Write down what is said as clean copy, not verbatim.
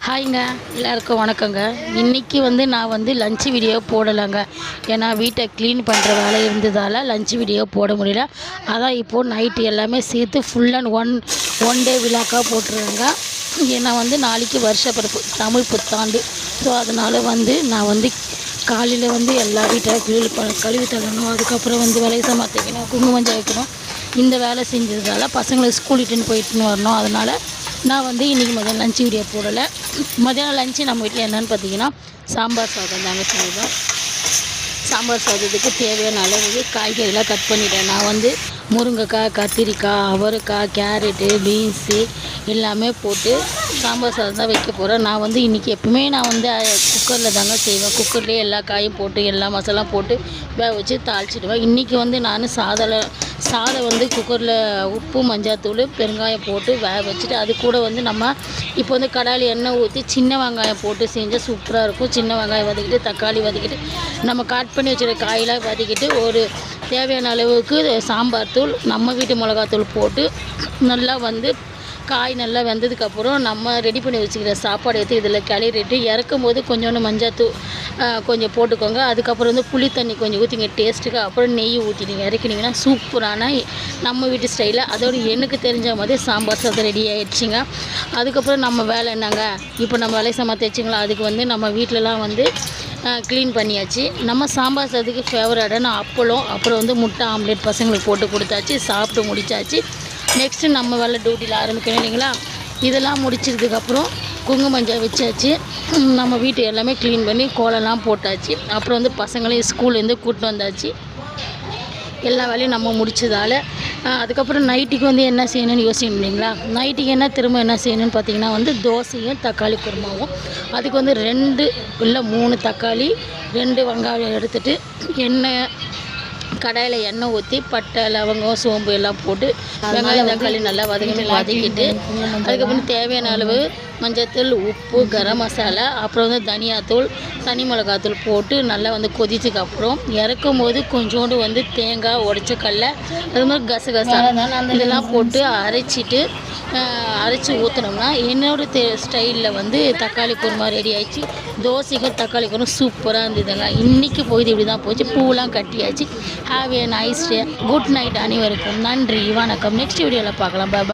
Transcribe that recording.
ஹாய்ங்க, எல்லாருக்கும் வணக்கங்க. இன்றைக்கி நான் லஞ்ச் வீடியோ போடலைங்க. ஏன்னா வீட்டை க்ளீன் பண்ணுற வேலை இருந்ததால் லஞ்ச் வீடியோ போட முடியல. அதான் இப்போது நைட்டு எல்லாமே சேர்த்து ஃபுல் அண்ட் ஒன் டே விழாக்காக போட்டுருவேங்க. ஏன்னா நாளைக்கு வருஷப்பிறப்பு தமிழ் புத்தாண்டு. ஸோ அதனால் நான் காலையில் எல்லா வீட்டையும் கழுவி தள்ளணும். அதுக்கப்புறம் விலை சமாளிக்கணும், குங்குமம் வைக்கணும். இந்த வேலை செஞ்சதால் பசங்களை ஸ்கூல் இட்டுன்னு போயிட்டுன்னு வரணும். அதனால் நான் இன்றைக்கி மதியானம் லஞ்ச் வீடியோ போடலை. மதியானம் லஞ்சு நம்ம வீட்டில் என்னென்னு பார்த்தீங்கன்னா சாம்பார் சாதம் தாங்க செய்வோம். சாம்பார் சாதத்துக்கு தேவையான அளவுக்கு காய்கறிலாம் கட் பண்ணிட்டேன். நான் முருங்கைக்காய், கத்திரிக்காய், அவரைக்காய், கேரட்டு, பீன்ஸு எல்லாமே போட்டு சாம்பார் சாதம் தான் வைக்க போகிறேன். நான் இன்றைக்கி எப்பவுமே நான் குக்கரில் தாங்க செய்வேன். குக்கர்லேயே எல்லா காயும் போட்டு எல்லா மசாலாம் போட்டு வேக வச்சு தாளிச்சிடுவேன். இன்றைக்கி நான் சாதம் குக்கரில் உப்பு, மஞ்சள்தூள், பெருங்காயம் போட்டு வேக வச்சுட்டு அது கூட நம்ம இப்போ கடாயில் எண்ணெய் ஊற்றி சின்ன வெங்காயம் போட்டு செஞ்சால் சூப்பராக இருக்கும். சின்ன வெங்காயம் வதக்கிட்டு, தக்காளி வதக்கிட்டு, நம்ம கட் பண்ணி வச்சுருக்க காயெல்லாம் வதக்கிட்டு, ஒரு தேவையான அளவுக்கு சாம்பார் தூள், நம்ம வீட்டு மிளகாத்தூள் போட்டு நல்லா காய் நல்லா வெந்ததுக்கப்புறம் நம்ம ரெடி பண்ணி வச்சுக்கிற சாப்பாடு எடுத்து இதில் கிளறிட்டு இறக்கும் போது கொஞ்சோண்டு மஞ்சள்தூள் கொஞ்சம் போட்டுக்கோங்க. அதுக்கப்புறம் புளி தண்ணி கொஞ்சம் ஊற்றிங்க டேஸ்ட்டுக்கு. அப்புறம் நெய் ஊற்றினீங்க இறக்கினீங்கன்னா சூப்பரான நம்ம வீட்டு ஸ்டைலில் அதோடு எனக்கு தெரிஞ்ச மாதிரி சாம்பார் சாதம் ரெடி ஆகிடுச்சிங்க. அதுக்கப்புறம் நம்ம வேலை என்னங்க, இப்போ நம்ம வேலை சமாத்தி வச்சிங்களா, அதுக்கு நம்ம வீட்டிலலாம் க்ளீன் பண்ணியாச்சு. நம்ம சாம்பார் சாதத்துக்கு ஃபேவரட்டான அப்பளம், அப்புறம் முட்டை ஆம்லேட் பசங்களுக்கு போட்டு கொடுத்தாச்சு. சாப்பிட்டு முடித்தாச்சு. நெக்ஸ்ட்டு நம்ம வேலை டியூட்டியில் ஆரம்பிக்கணும் இல்லைங்களா. இதெல்லாம் முடிச்சதுக்கப்புறம் குங்குமஞ்சள் வச்சாச்சு. நம்ம வீட்டு எல்லாமே க்ளீன் பண்ணி கோலம்லாம் போட்டாச்சு. அப்புறம் பசங்களையும் ஸ்கூல்லேருந்து கூப்பிட்டு வந்தாச்சு. எல்லா வேலையும் நம்ம முடிச்சதால் அதுக்கப்புறம் நைட்டுக்கு என்ன செய்யணும்னு யோசிக்கணும் இல்லைங்களா. நைட்டுக்கு திரும்ப என்ன செய்யணும்னு பார்த்தீங்கன்னா தோசையும் தக்காளி குருமாவும். அதுக்கு 2 இல்லை 3 தக்காளி, 2 வெங்காயம் எடுத்துகிட்டு கடாயில் எண்ணெய் ஊற்றி பட்டை, லவங்கம், சோம்பு எல்லாம் போட்டு வெங்காயம் தக்காளி நல்லா வதக்கிட்டு அதுக்கப்புறம் தேவையான அளவு மஞ்சள்தூள், உப்பு, கரம் மசாலா, அப்புறம் தனியாத்தூள், தனி மிளகாத்தூள் போட்டு நல்லா கொதிச்சதுக்கப்புறம் இறக்கும் போது கொஞ்சோண்டு தேங்காய் உடைச்ச கடலை, அது மாதிரி கசகசா இதெல்லாம் போட்டு அரைச்சி ஊற்றினோம்னா என்னோடய ஸ்டைலில் தக்காளி குருமா ரெடி ஆகிடுச்சு. தோசைக்கும் தக்காளி குருமா சூப்பராக இருந்ததுங்க. இன்றைக்கி போய் இப்படி தான் போச்சு. பூவெலாம் கட்டியாச்சு. Have a nice day. Good night அனைவருக்கும். நன்றி, வணக்கம். நெக்ஸ்ட் வீடியோவில் பார்க்கலாம். பாய்.